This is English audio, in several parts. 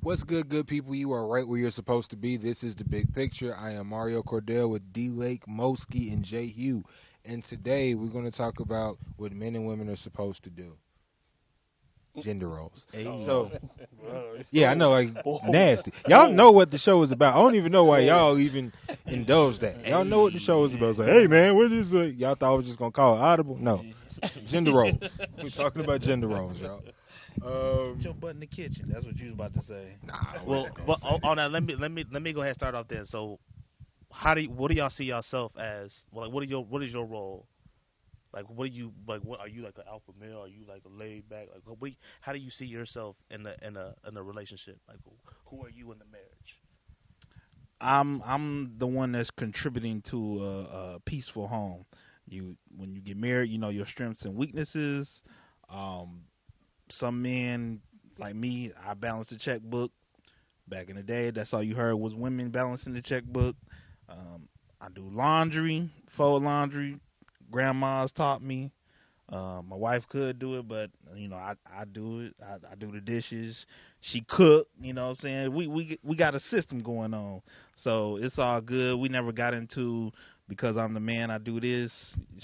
What's good, good people? You are right where you're supposed to be. This is the big picture. I am Mario Cordell with D Lake, Moski, and J Hugh. And today we're going to talk about what men and women are supposed to do. Gender roles. Hey. So, yeah, I know, like, nasty. Y'all know what the show is about. I don't even know why y'all even indulge that. Y'all know what the show is about. It's like, hey, man, what is it? Y'all thought I was just going to call it Audible? No. Gender roles. We're talking about gender roles, y'all. Put your butt in the kitchen. That's what you was about to say. Nah. Well, on that, let me go ahead and start off there. So, what do y'all see yourself as? Well, like, what is your role? Like, what are you like an alpha male? Are you like a laid back? Like, how do you see yourself in a relationship? Like, who are you in the marriage? I'm the one that's contributing to a peaceful home. When you get married, you know your strengths and weaknesses. Some men like me, I balance the checkbook. Back in the day, that's all you heard was women balancing the checkbook. I do laundry, fold laundry. Grandma's taught me. My wife could do it, but you know I do it. I do the dishes. She cook. You know what I'm saying? We got a system going on, so it's all good. We never got into because I'm the man. I do this.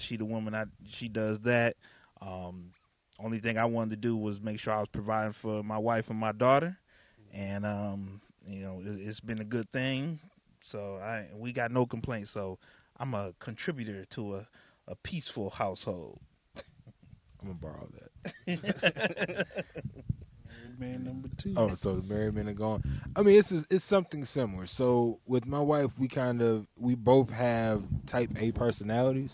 She the woman. She does that. Only thing I wanted to do was make sure I was providing for my wife and my daughter, and you know it's been a good thing. So we got no complaints. So I'm a contributor to a peaceful household. I'm going to borrow that. Man number 2. Oh, so the married men are gone. I mean, it's something similar. So with my wife, we both have type A personalities.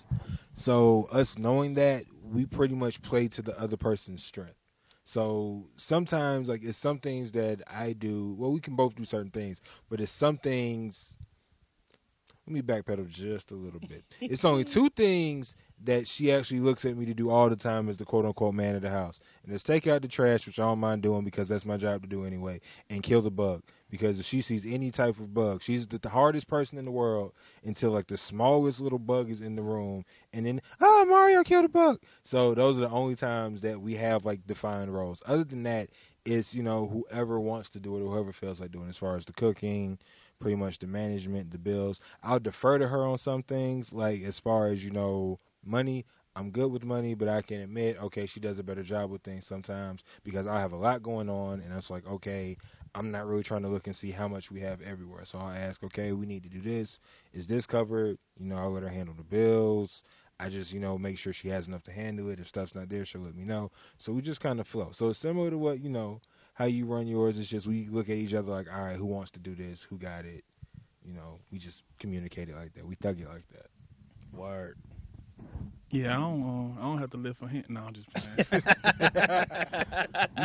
So us knowing that, we pretty much play to the other person's strength. So sometimes, like, it's some things that I do. Well, we can both do certain things, but it's some things. Let me backpedal just a little bit. It's only 2 things that she actually looks at me to do all the time as the quote-unquote man of the house. And it's take out the trash, which I don't mind doing because that's my job to do anyway, and kill the bug. Because if she sees any type of bug, she's the hardest person in the world until, like, the smallest little bug is in the room. And then, Mario, kill the bug. So those are the only times that we have, like, defined roles. Other than that, it's, you know, whoever wants to do it or whoever feels like doing it as far as the cooking, pretty much the management, the bills. I'll defer to her on some things, like as far as, you know, money. I'm good with money, but I can admit, okay, she does a better job with things sometimes because I have a lot going on, and it's like, okay, I'm not really trying to look and see how much we have everywhere. So I'll ask, okay, we need to do this. Is this covered? You know, I'll let her handle the bills. I just, you know, make sure she has enough to handle it. If stuff's not there, she'll let me know. So we just kind of flow. So it's similar to what, you know, how you run yours. It's just we look at each other like, all right, who wants to do this? Who got it? You know, we just communicate it like that. We thug it like that. Word. Yeah, I don't have to live for him. No, I'm just playing.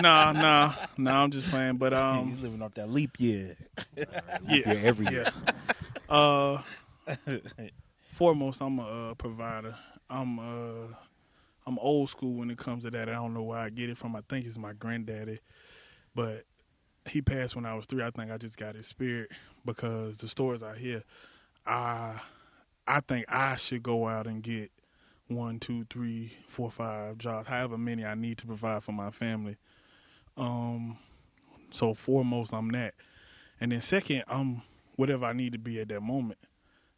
no, I'm just playing. But you living off that leap year. Yeah, every year. Foremost, I'm a provider. I'm old school when it comes to that. I don't know where I get it from. I think it's my granddaddy, but he passed when I was 3. I think I just got his spirit because the stories I hear, I think I should go out and get 1, 2, 3, 4, 5 jobs, however many I need to provide for my family. So foremost, I'm that. And then second, I'm whatever I need to be at that moment.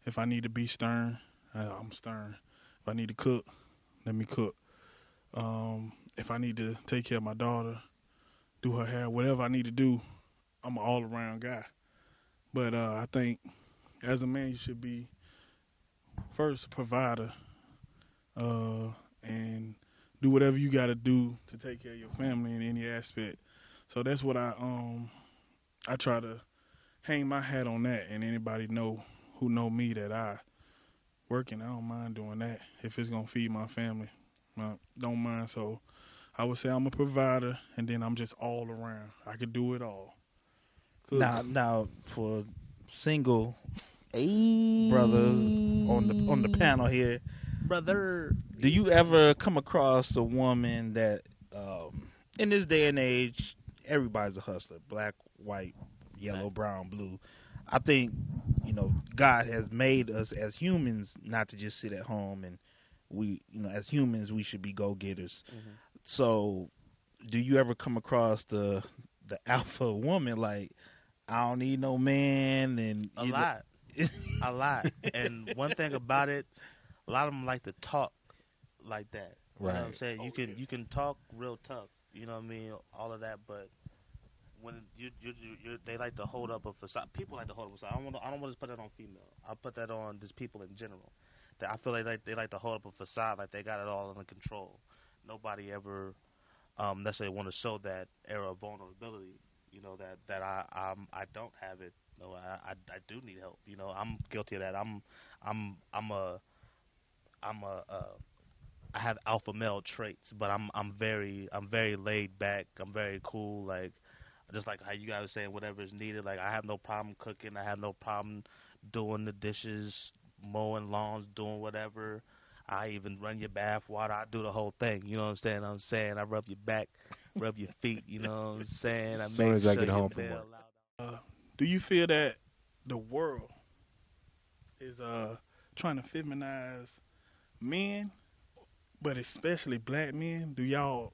If I need to be stern, I'm stern. If I need to cook, let me cook. If I need to take care of my daughter, do her hair, whatever I need to do, I'm an all-around guy. But I think as a man, you should be first a provider and do whatever you got to do to take care of your family in any aspect. So that's what I try to hang my hat on that, and anybody who know me that I working, I don't mind doing that if it's gonna feed my family. I don't mind. So I would say I'm a provider, and then I'm just all around. I could do it all. Now for single brothers on the panel here, Brother, do you ever come across a woman that in this day and age everybody's a hustler, black, white, yellow, brown, blue? I think, you know, God has made us as humans not to just sit at home, and we, you know, as humans we should be go-getters. Mm-hmm. So do you ever come across the the alpha woman. Like, I don't need no man, and A lot, a lot. And one thing about it, a lot of them like to talk like that. You know what I'm Right. saying? You can talk real tough. You know what I mean? All of that, but when they like to hold up a facade. People like to hold up a facade. I don't want to put that on female. I'll put that on just people in general. That I feel like they like to hold up a facade, like they got it all under control. Nobody ever necessarily want to show that era of vulnerability. You know I don't have it. No, I do need help. You know, I'm guilty of that. I'm a I'm a I have alpha male traits, but I'm very laid back. I'm very cool. Like just like how you guys are saying, whatever is needed. Like I have no problem cooking. I have no problem doing the dishes, mowing lawns, doing whatever. I even run your bath water. I do the whole thing. You know what I'm saying? I rub your back, rub your feet. You know what I'm saying? I As soon make as I sure get you home from bail work. out. Do you feel that the world is trying to feminize men, but especially black men? Do y'all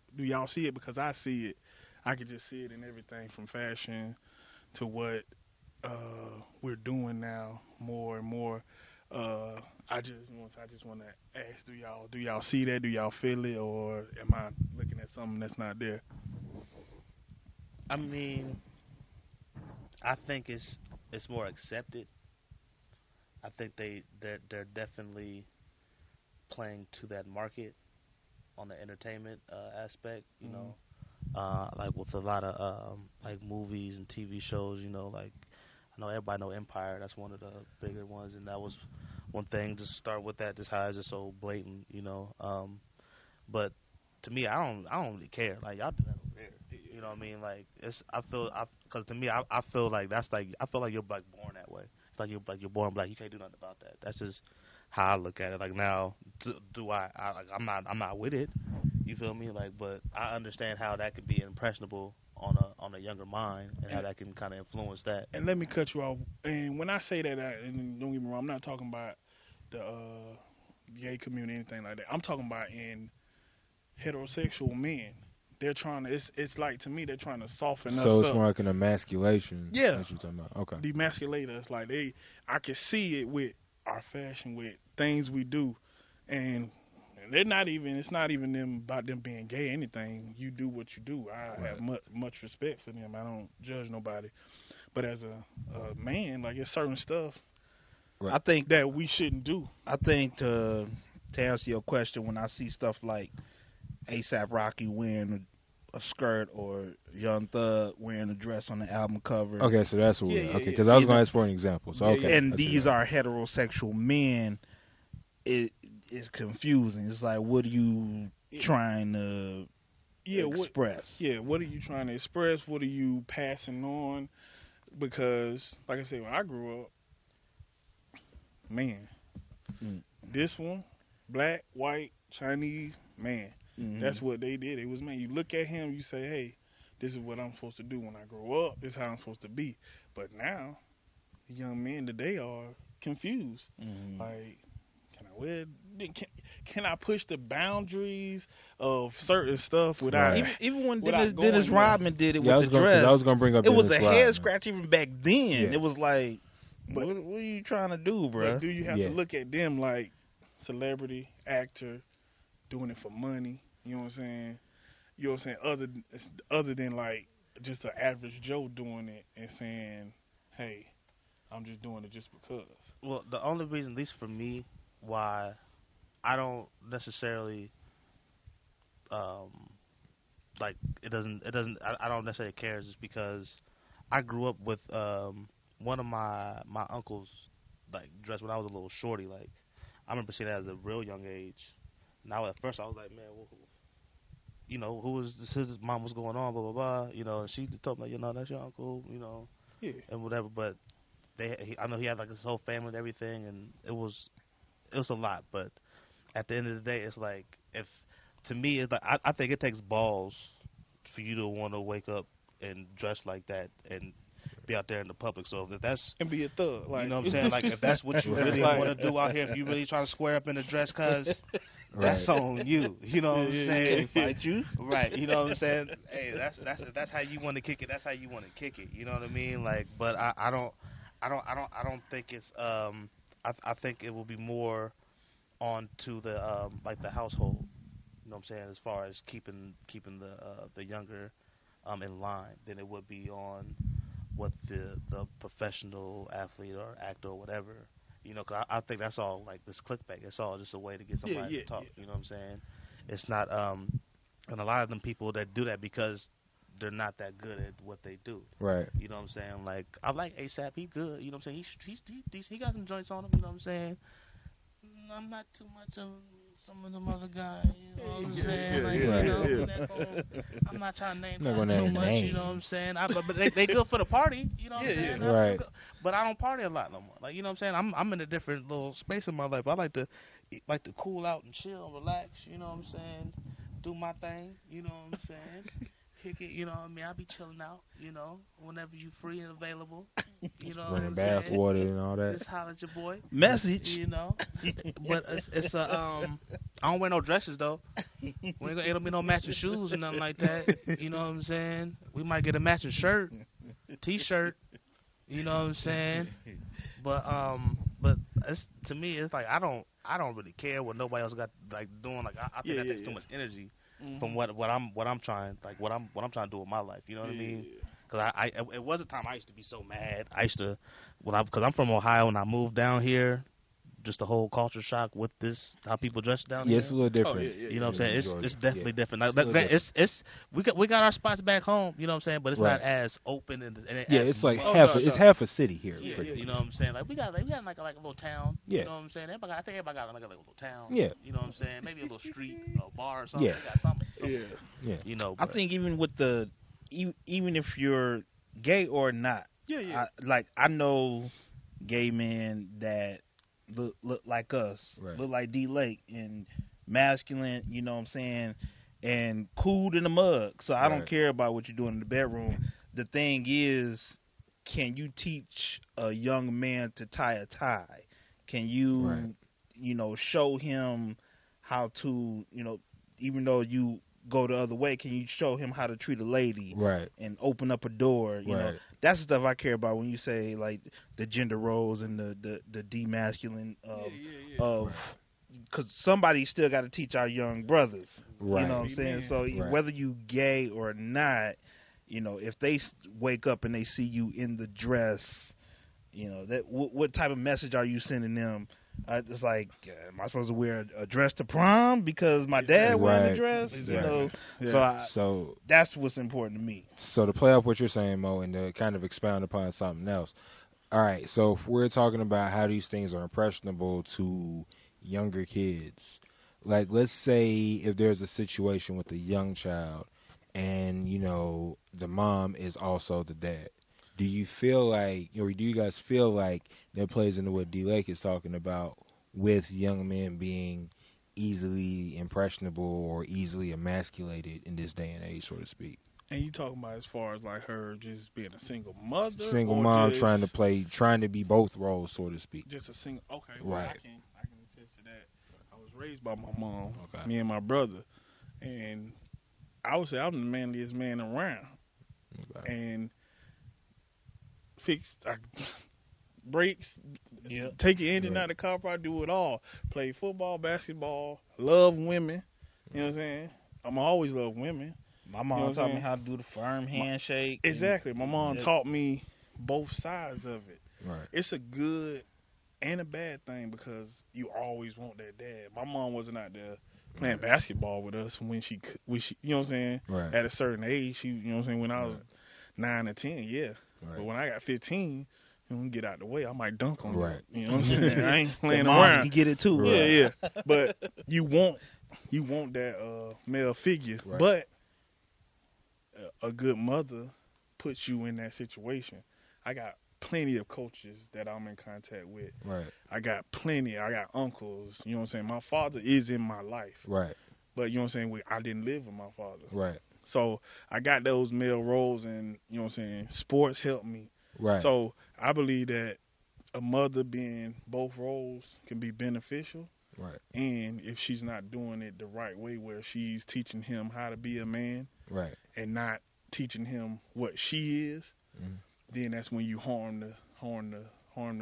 see it? Because I see it. I can just see it in everything from fashion to what we're doing now more and more. I just want to ask, do y'all see that? Do y'all feel it, or am I looking at something that's not there? I mean, I think it's more accepted. I think they're definitely playing to that market on the entertainment aspect. You know, like with a lot of like movies and TV shows. You know, like I know everybody know Empire. That's one of the bigger ones, and that was one thing. Just start with that. Just how it's just so blatant. You know, but to me, I don't really care. Like y'all do that over there. You know what I mean? Like it's because to me, I feel like that's like I feel like you're like born that way. It's like you're born black. You can't do nothing about that. That's just how I look at it. Like now, do I like I'm not with it. You feel me? Like, but I understand how that could be impressionable on a younger mind and how that can kind of influence that. And let me cut you off. And when I say that, and don't get me wrong, I'm not talking about the gay community, anything like that. I'm talking about in heterosexual men. They're trying to. It's like to me, they're trying to soften us So it's up, more like an emasculation. Yeah. That you're talking about. Okay. demasculate us. Like I can see it with our fashion, with things we do, and they're not even. It's not even them about them being gay. Or anything you do, what you do. I have much respect for them. I don't judge nobody. But as a man, like it's certain stuff Right. I think that we shouldn't do. I think to answer your question, when I see stuff like ASAP Rocky wearing a skirt or Young Thug wearing a dress on the album cover, Okay, so that's what. Yeah, yeah, Okay, yeah. because I was You going know- to ask for an example. So Yeah, okay, yeah. and I see these that. are heterosexual men, it is confusing. It's like, what are you trying to Yeah, express? what are you trying to express? What are you passing on? Because, like I said, when I grew up, man, Mm. this one, black, white, Chinese, man, Mhm. that's what they did. It was man. You look at him, you say, hey, this is what I'm supposed to do when I grow up. This is how I'm supposed to be. But now, the young men today are confused. Mhm. Like, can I wear? Can I push the boundaries of certain stuff without? Right. Even when without Dennis going there. Rodman did it Yeah, with the dress, I was going to bring up. it was Dennis a Rodman. head scratch even back then. Yeah. It was like, But- what are you trying to do, bro? But do you have Yeah. to look at them like celebrity, actor, doing it for money? You know what I'm saying? You know what I'm saying? Other than like just an average Joe doing it and saying, "Hey, I'm just doing it just because." Well, the only reason, at least for me, why I don't necessarily like I don't necessarily care is just because I grew up with one of my uncles like dressed when I was a little shorty. Like I remember seeing that at a real young age. Now at first I was like, man, you know, who was this? His mom was going on, blah blah blah. You know, and she told me, you know, that's your uncle, you know, Yeah. and whatever. But I know he had like his whole family and everything, and it was a lot. But at the end of the day, it's like if to me, it's like I think it takes balls for you to want to wake up and dress like that and be out there in the public. So if that's And be a thug, like you know what I'm saying, like if that's what you really Like- want to do out here, if you really trying to square up in a dress, cause that's Right. on you. You know what I'm saying? Fight you. Right. You know what I'm saying? Hey, that's how you want to kick it. That's how you want to kick it. You know what I mean? Like, but I don't think it's I think it will be more on to the like the household. You know what I'm saying? As far as keeping the younger in line than it would be on what the professional athlete or actor or whatever. You know, 'cause I think that's all like this clickbait. It's all just a way to get somebody to talk. You know what I'm saying? It's not and a lot of them people that do that because they're not that good at what they do. Right. You know what I'm saying? Like I like ASAP. He good. You know what I'm saying? He's decent. He got some joints on him. You know what I'm saying? I'm not too much of some of them other guys. You know what I'm saying? Like, you know, I'm not trying to name them too much. You know what I'm saying? But they good for the party. You know what I'm saying? Right. But I don't party a lot no more. Like, you know what I'm saying? I'm in a different little space in my life. I like to cool out and chill and relax. You know what I'm saying? Do my thing. You know what I'm saying? Kick it. You know what I mean? I'll be chilling out. You know, whenever you free and available. You know what Bringing I'm bath saying? water and all that. Just holler at your boy. Message. You know, but it's a I don't wear no dresses though. We ain't gonna be no matching shoes or nothing like that. You know what I'm saying? We might get a matching shirt, t-shirt. You know what I'm saying? But it's, to me, it's like I don't really care what nobody else got like doing. Like I think that takes too much energy from what I'm trying to do with my life. You know what I mean? Because it was a time I used to be so mad. I used to, because I'm from Ohio and I moved down here, just the whole culture shock with this, how people dress down here. Yeah, it's a little different. You know what I'm saying? It's definitely different. Like, different. we got our spots back home. You know what I'm saying? But it's not as open and yeah, as it's like much. half a city here. You know what I'm saying? Like we got like a little town. Yeah. You know what I'm saying? I think everybody got like a little town. Yeah. You know what I'm saying? Maybe a little street, a bar or something. Yeah. They got something. Yeah. You know. I think even with even if you're gay or not, I know gay men that look like us, look like D Lake and masculine, you know what I'm saying, and cool in the mug. So I don't care about what you're doing in the bedroom. The thing is, can you teach a young man to tie a tie? Can you, you know, show him how to, you know, even though you go the other way, can you show him how to treat a lady and open up a door? You know, that's the stuff I care about when you say like the gender roles and the demasculine of because somebody still got to teach our young brothers. You know what I'm saying? So whether you gay or not, you know, if they wake up and they see you in the dress, you know, that what type of message are you sending them? It's like, am I supposed to wear a dress to prom because my dad wearing a dress? You know, so that's what's important to me. So to play off what you're saying, Mo, and to kind of expound upon something else. All right, so if we're talking about how these things are impressionable to younger kids, like let's say if there's a situation with a young child, and you know the mom is also the dad. Do you feel like, or do you guys feel like that plays into what D Lake is talking about with young men being easily impressionable or easily emasculated in this day and age, so to speak? And you talking about as far as like her just being a single mother, single mom trying to be both roles, so to speak. Just a single. Okay, well, I can attest to that. I was raised by my mom, me and my brother, and I would say I'm the manliest man around, and fix brakes, take your engine out of the car, probably do it all. Play football, basketball, love women. You know what I'm saying? I'm always love women. My mom taught me how to do the firm handshake. Exactly. My mom taught me both sides of it. Right. It's a good and a bad thing because you always want that dad. My mom wasn't out there playing basketball with us when she, you know what I'm saying? Right. At a certain age, she, you know what I'm saying? When I was 9 or 10, Right. But when I got 15, when we get out the way, I might dunk on right. you. You know what I'm saying? I ain't playing moms around. can get it too. Right. Yeah. But you want that male figure. Right. But a good mother puts you in that situation. I got plenty of coaches that I'm in contact with. Right. I got uncles. You know what I'm saying? My father is in my life. Right. But you know what I'm saying? I didn't live with my father. Right. So I got those male roles, and you know what I'm saying? Sports helped me. Right. So I believe that a mother being both roles can be beneficial. Right. And if she's not doing it the right way, where she's teaching him how to be a man, Right. and not teaching him what she is, Mhm. then that's when you harm the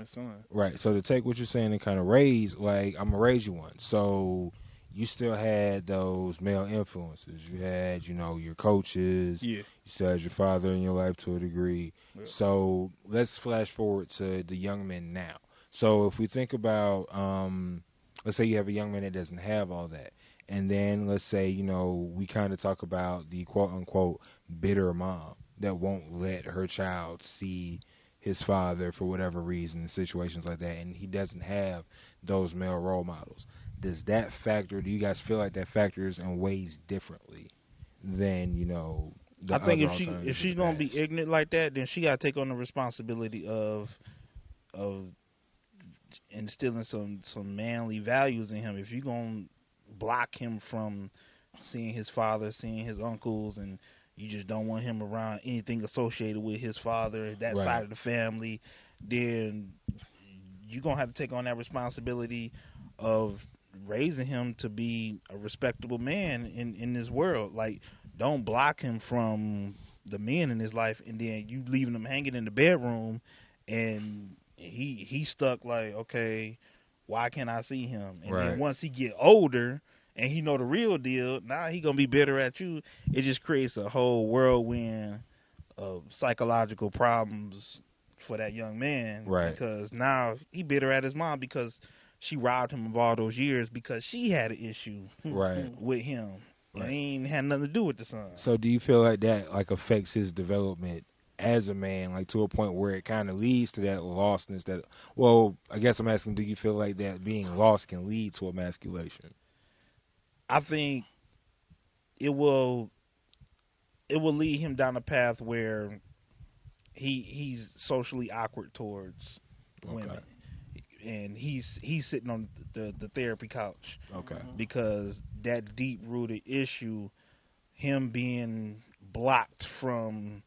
son. Right. So to take what you're saying and kind of raise, like, I'm gonna raise you one. So you still had those male influences. You had, your coaches. Yeah. You still had your father in your life to a degree. Yep. So let's flash forward to the young men now. So if we think about, let's say you have a young man that doesn't have all that, and then let's say, we kind of talk about the quote unquote bitter mom that won't let her child see his father for whatever reason, situations like that, and he doesn't have those male role models. Does that factor? Do you guys feel like that factors in ways differently than the I think other if alternatives she's in the gonna be past? ignorant like that, then she gotta take on the responsibility of instilling some manly values in him. If you're gonna block him from seeing his father, seeing his uncles, and you just don't want him around anything associated with his father, that Right. side of the family, then you're gonna have to take on that responsibility of raising him to be a respectable man in this world. Like, don't block him from the men in his life, and then you leaving him hanging in the bedroom, and he's stuck like, okay, why can't I see him? And Right. then once he get older and he know the real deal, now he gonna be bitter at you. It just creates a whole whirlwind of psychological problems for that young man. Right. Because now he bitter at his mom because she robbed him of all those years because she had an issue Right. with him. Right. And it ain't had nothing to do with the son. So do you feel like that affects his development as a man, like to a point where it kind of leads to that lostness? That, well, I guess I'm asking, do you feel like that being lost can lead to emasculation? I think it will lead him down a path where he's socially awkward towards women. And he's sitting on the therapy couch. Okay. Because that deep rooted issue, him being blocked from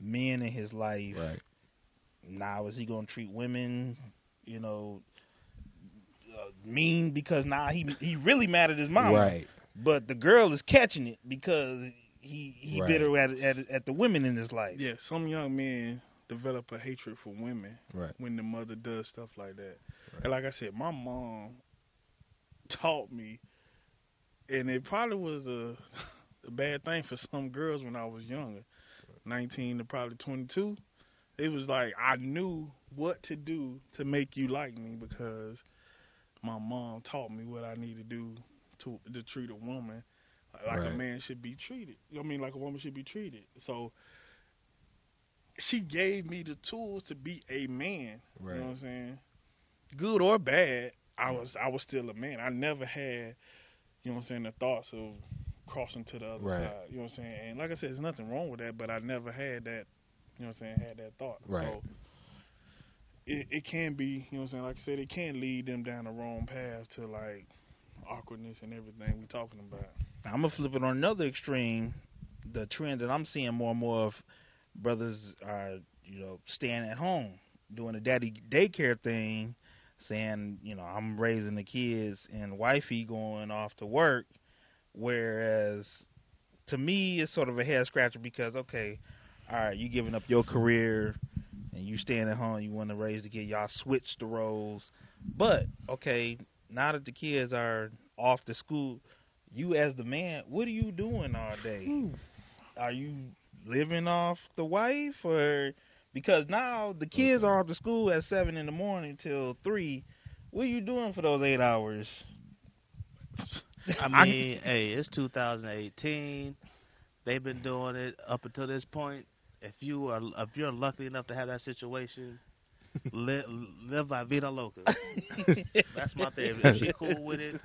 men in his life. Right. Now is he gonna treat women, mean because now he really mad at his mama. Right. But the girl is catching it because he Right. bitter at the women in his life. Yeah, some young men develop a hatred for women Right. when the mother does stuff like that. Right. And like I said, my mom taught me, and it probably was a bad thing for some girls when I was younger, 19 to probably 22. It was like I knew what to do to make you like me because my mom taught me what I need to do to treat a woman like Right. a man should be treated. I mean, like a woman should be treated. So she gave me the tools to be a man. Right. You know what I'm saying? Good or bad, I was still a man. I never had, you know what I'm saying, the thoughts of crossing to the other Right. side. You know what I'm saying? And like I said, there's nothing wrong with that, but I never had that, you know what I'm saying, had that thought. Right. So it can be, you know what I'm saying, like I said, it can lead them down the wrong path to like awkwardness and everything we talking about. I'm gonna flip it on another extreme. The trend that I'm seeing more and more of brothers are, staying at home, doing the daddy daycare thing, saying, I'm raising the kids, and wifey going off to work. Whereas, to me, it's sort of a head scratcher because, okay, all right, you giving up your career and you staying at home, you want to raise the kid, y'all switch the roles. But, okay, now that the kids are off to school, you as the man, what are you doing all day? Are you living off the wife, or because now the kids are off to school at 7 in the morning till 3? What are you doing for those 8 hours? I mean, hey, it's 2018. They've been doing it up until this point. If you're lucky enough to have that situation, live la vida loca. That's my theory. If she cool with it,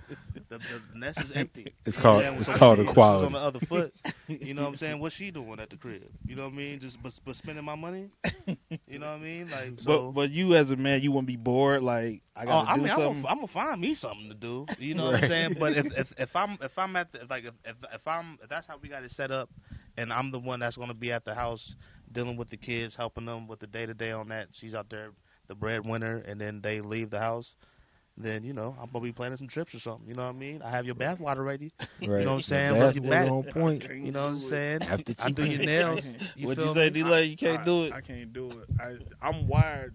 the nest is empty. It's You know called what I'm it's saying? called She's equality. on the other foot. You know what I'm saying? What's she doing at the crib? You know what I mean? Just but spending my money. You know what I mean? Like, so. But you as a man, you wouldn't be bored. Like, I gotta do something. I'm gonna find me something to do. You know what I'm saying? But if I'm at the, like if that's how we got it set up, and I'm the one that's gonna be at the house dealing with the kids, helping them with the day to day on that. She's out there, the breadwinner, and then they leave the house. then I'm gonna be planning some trips or something. You know what I mean? I have your bath water ready. Right. You know what I'm The saying? Rub bath your water back. on point. You know what I'm saying? After I do your TP. nails. You What'd feel you say, me? D-Lay? You can't do it? I can't do it. I'm wired.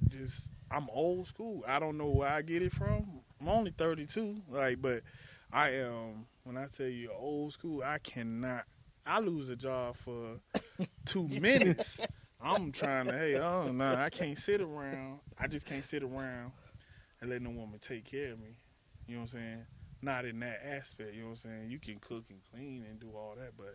I'm old school. I don't know where I get it from. I'm only 32. But I am. When I tell you old school, I cannot. I lose a job for 2 minutes. I'm trying to. Hey, oh no, I can't sit around. I just can't sit around and let no woman take care of me. You know what I'm saying? Not in that aspect. You know what I'm saying? You can cook and clean and do all that, but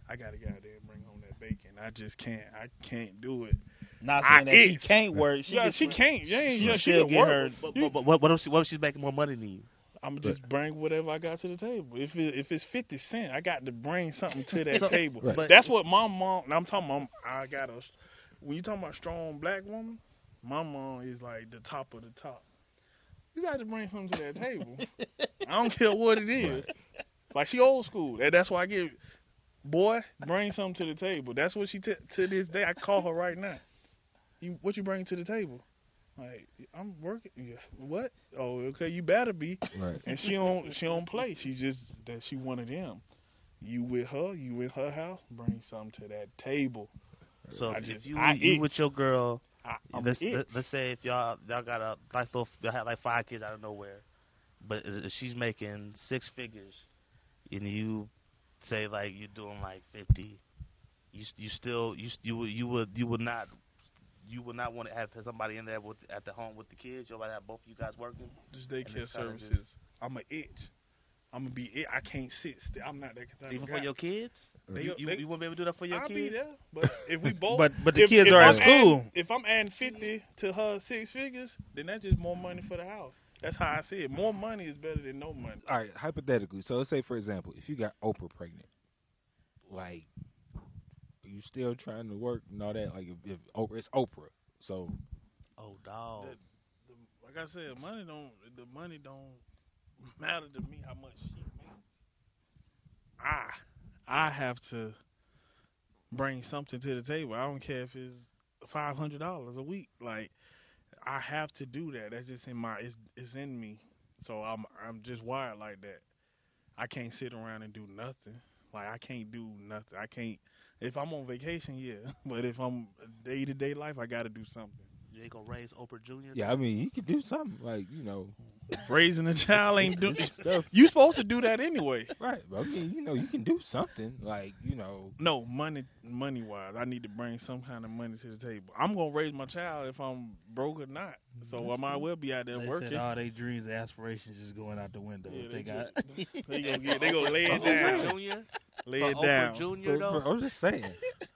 I gotta get out there and bring home that bacon. I just can't. I can't do it. Not saying that she itch. can't work. She can't. She still can get work. her. But what if she's making more money than you? I'm just bring whatever I got to the table. If it's 50 cents, I got to bring something to that table. Right. That's what my mom. I'm talking about. I got a. When you talking about strong black woman, my mom is like the top of the top. You got to bring something to that table. I don't care what it is. Right. Like she old school. That's why I get. Boy, bring something to the table. That's what she to this day. I call her right now. What you bring to the table? Like, I'm working. Yeah. What? Oh, okay. You better be. Right. And she don't play. She one of them. You with her? You in her house? Bring something to that table. So I if just- you I you itch. with your girl, I'm let's itch. say if y'all got a nice little, y'all have like 5 kids out of nowhere, but if she's making 6 figures, and you say like you're doing like 50, you would not want to have somebody in there at the home with the kids. You'll have both of you guys working. Just And daycare it's kinda services. I'm a itch. I'm gonna be it. I can't sit still. I'm not that kind of Even guy. for your kids, you wouldn't be able to do that for your I'll kids. be there, but if we both, But the if- kids if are I'm at school. if I'm adding 50 to her 6 figures, then that's just more money for the house. That's how I see it. More money is better than no money. All right, hypothetically. So let's say, for example, if you got Oprah pregnant, like, are you still trying to work and all that? Like, if Oprah, it's Oprah. So, Oh, dog. Like I said, the money don't matter to me how much she makes. I have to bring something to the table. I don't care if it's $500 a week. Like, I have to do that. That's just it's in me. So I'm just wired like that. I can't sit around and do nothing. Like, I can't do nothing. I can't. If I'm on vacation, yeah. But if I'm day to day life, I got to do something. You ain't gonna raise Oprah Jr. yeah, I mean, you could do something. Like, Raising a child ain't doing stuff. You supposed to do that anyway. Right. But I mean, you can do something. Like, No, money wise, I need to bring some kind of money to the table. I'm gonna raise my child if I'm broke or not. So I might well be out there They working. said all their dreams and aspirations just going out the window. Yeah, if they got. they gonna lay it down. Oprah Jr. Lay For it Oprah down. Jr. though. I'm just saying.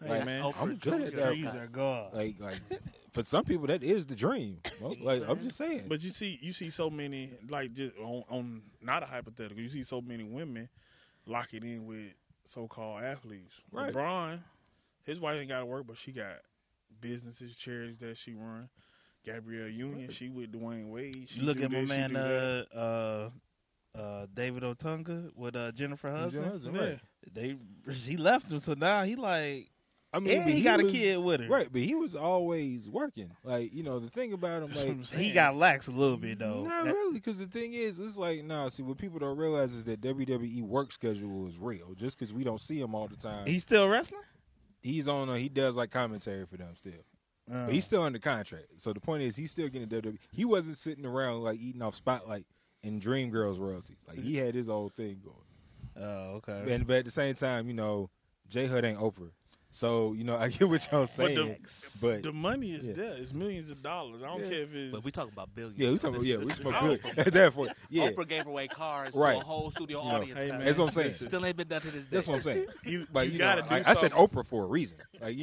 Hey, Like, man. I'm Oprah good at Jr. that. Dreams are gone. Like, for some people, that is the dream. Like, I'm just saying. But you see so many, like, just on not a hypothetical. You see so many women lock it in with so-called athletes. Right. LeBron, his wife ain't got to work, but she got businesses, charities that she run. Gabrielle Union, she with Dwayne Wade. She You look do at my this, she man do that. David Otunga with Jennifer Hudson. Right. She left him, so now he like. I mean, And but he got a was- kid with her. Right, but he was always working. Like, the thing about him, That's what like, I'm saying. He got lax a little bit though. not really, because the thing is, it's like, see, what people don't realize is that WWE work schedule is real. Just because we don't see him all the time, He's still wrestling. he's on. He does like commentary for them still, but he's still under contract. So the point is, he's still getting WWE. He wasn't sitting around like eating off Spotlight and Dreamgirls royalties. Like, he had his own thing going. Oh, okay. But at the same time, J Hud ain't Oprah. So, I get what y'all saying. But the money is yeah. there. It's millions of dollars. I don't Yeah. care if it's. But we talking about billions. yeah, we talking. This- Yeah, this we is smoke Oprah. good. At that point, yeah. Oprah gave away cars Right. to a whole studio You know, audience. hey, guys. man, That's what I'm saying. listen. Still ain't been done to this day. That's what I'm saying. You But gotta do I said something. Oprah for a reason. Like,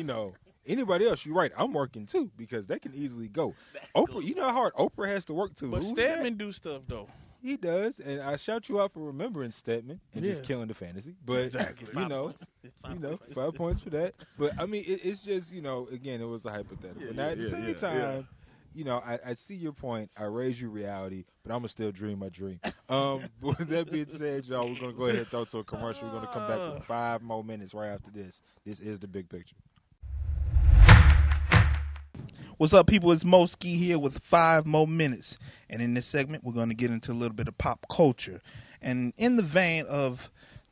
anybody else, you're right. I'm working too, because they can easily go. Oprah, you know how hard Oprah has to work to But lose Stedman do stuff though. that? He does, and I shout you out for remembering Stedman and just Yeah. killing the fantasy. But Exactly. 5 points for that. But I mean, it's just again, it was a hypothetical. Yeah, But now at the yeah, same yeah, time, I see your point. I raise you reality, but I'm gonna still dream my dream. But with that being said, y'all, we're gonna go ahead and throw to a commercial. We're gonna come back with 5 more minutes right after this. This is the big picture. What's up, people? It's Moski here with 5 more minutes. And in this segment, we're going to get into a little bit of pop culture. And in the vein of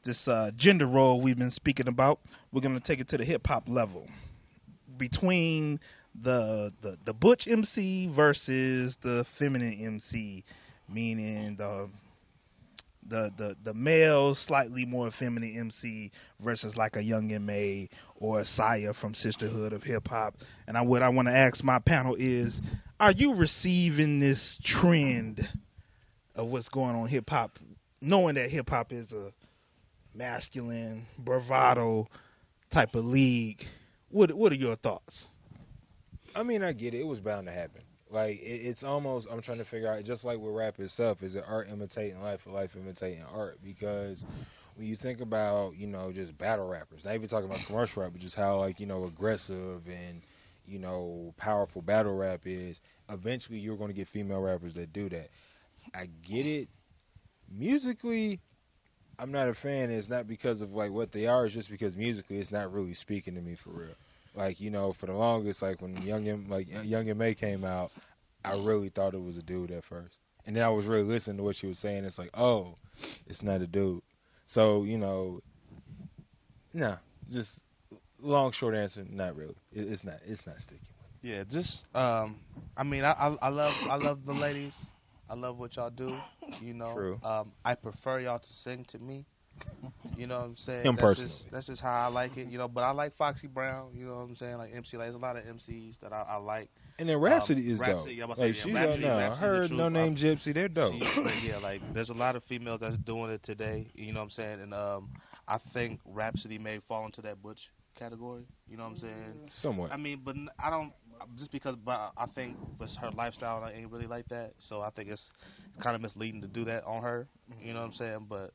this gender role we've been speaking about, we're going to take it to the hip-hop level. Between the butch MC versus the feminine MC, meaning the male, slightly more feminine MC versus like a Young M.A. or a Saya from Sisterhood of Hip Hop. And what I want to ask my panel is, are you receiving this trend of what's going on in hip hop, knowing that hip hop is a masculine, bravado type of league? What are your thoughts? I mean, I get it. It was bound to happen. Like, it's almost, I'm trying to figure out, just like with rap itself, is it art imitating life or life imitating art? Because when you think about, just battle rappers, not even talking about commercial rap, but just how, like, aggressive and, powerful battle rap is, eventually you're going to get female rappers that do that. I get it. Musically, I'm not a fan. It's not because of, like, what they are. It's just because musically it's not really speaking to me for real. Like, for the longest, like, when Young M.A. came out, I really thought it was a dude at first. And then I was really listening to what she was saying. It's like, oh, it's not a dude. So, no, just long, short answer, not really. It's not sticking. Yeah, just I mean, I love the ladies. I love what y'all do. True. I prefer y'all to sing to me. You know what I'm saying? Him personally. That's just how I like it. But I like Foxy Brown. You know what I'm saying? Like MC, like there's a lot of MCs that I like. And then Rhapsody is Rhapsody, dope. Yeah, Like, she's Rhapsody, I heard No Name Gypsy. They're dope. Yeah, like there's a lot of females that's doing it today. You know what I'm saying? And I think Rhapsody may fall into that butch category. You know what I'm saying? Somewhat. I mean, but I don't just because. But I think with her lifestyle, ain't really like that. So I think it's kind of misleading to do that on her. You know what I'm saying? But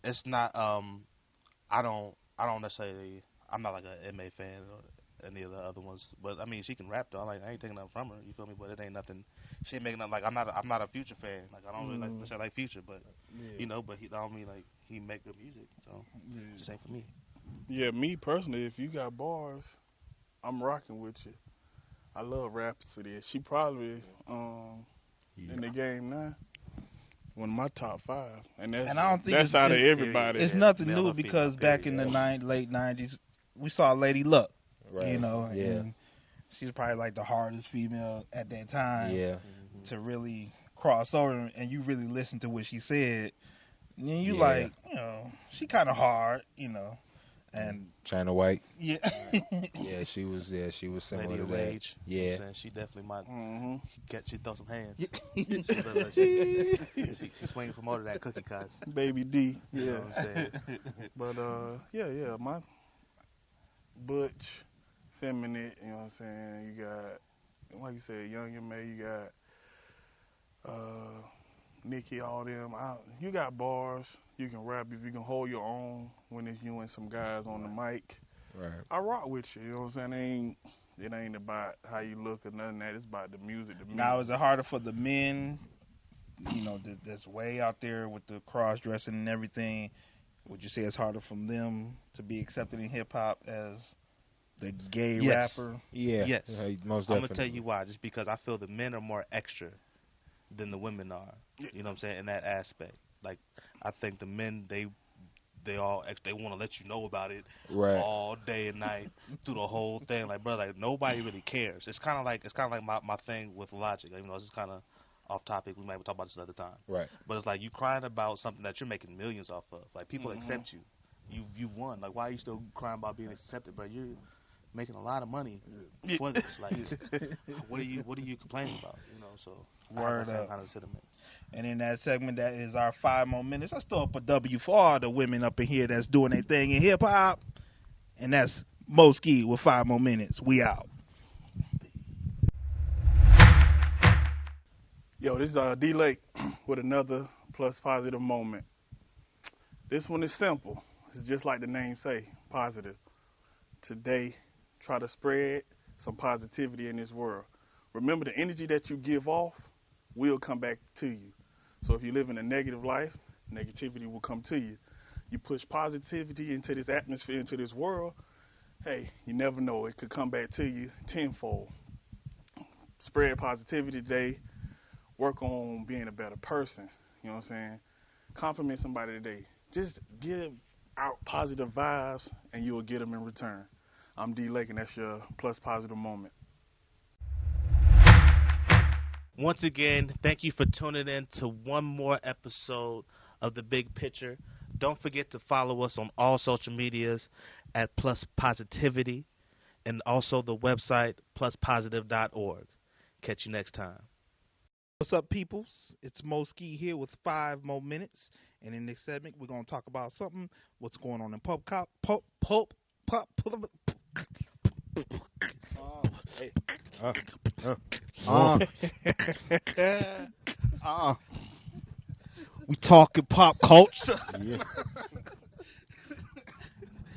it's not. I don't necessarily. I'm not like a M.A. fan or any of the other ones. But I mean, she can rap though. Like I ain't taking nothing from her. You feel me? But it ain't nothing. She ain't making nothing. Like I'm not a Future fan. Like I don't really like Future. But but I don't mean like he make good music. So it just ain't for me. Yeah, me personally, if you got bars, I'm rocking with you. I love Rhapsody. She probably in the game now. One of my top 5, and I don't think that's out of everybody. It's nothing new because back in the late '90s, we saw Lady Luck, right. and she was probably like the hardest female at that time, to really cross over, and you really listen to what she said, and you like, she kind of hard, and China White. Yeah. She was similar Lady to of that. Rage. Yeah. She definitely might she throw some hands. She swinging from over that cookie cuts. Baby D. Yeah. You know what I'm saying? But my butch, feminine, you know what I'm saying? You got, like you said, Young M.A., you got Nicki, all them. You got bars. You can rap if you can hold your own when it's you and some guys on the mic. Right. I rock with you. You know what I'm saying? It ain't about how you look or nothing. That it's about the music. Now, is it harder for the men? That's way out there with the cross dressing and everything. Would you say it's harder for them to be accepted in hip hop as the gay rapper? Yeah. Yes. Most definitely. I'm gonna tell you why. Just because I feel the men are more extra than the women are. You know what I'm saying? In that aspect, like I think the men they want to let you know about it all day and night through the whole thing. Like, bro, like nobody really cares. It's kind of like my thing with Logic. Even though this is kind of off topic, we might talk about this another time. Right. But it's like you crying about something that you're making millions off of. Like people accept you. You won. Like why are you still crying about being accepted? But you're making a lot of money for this. Like, what are you complaining about? So word up. Kind of sentiment. And in that segment, that is our 5 more minutes. Let's throw up a W for all the women up in here that's doing their thing in hip hop. And that's Moski with 5 more minutes. We out. Yo, this is D Lake with another plus positive moment. This one is simple. It's just like the name say, positive. Today, try to spread some positivity in this world. Remember, the energy that you give off will come back to you. So if you live in a negative life, negativity will come to you. You push positivity into this atmosphere, into this world, hey, you never know. It could come back to you tenfold. spread positivity today. Work on being a better person. You know what I'm saying? Compliment somebody today. Just give out positive vibes, and you will get them in return. I'm D Lake, and that's your plus positive moment. Once again, thank you for tuning in to one more episode of The Big Picture. Don't forget to follow us on all social medias at Plus Positivity and also the website pluspositive.org. Catch you next time. What's up, peoples? It's Moski here with 5 more minutes. And in this segment, we're going to talk about something, what's going on in pop. Hey. We talking pop culture. Yeah.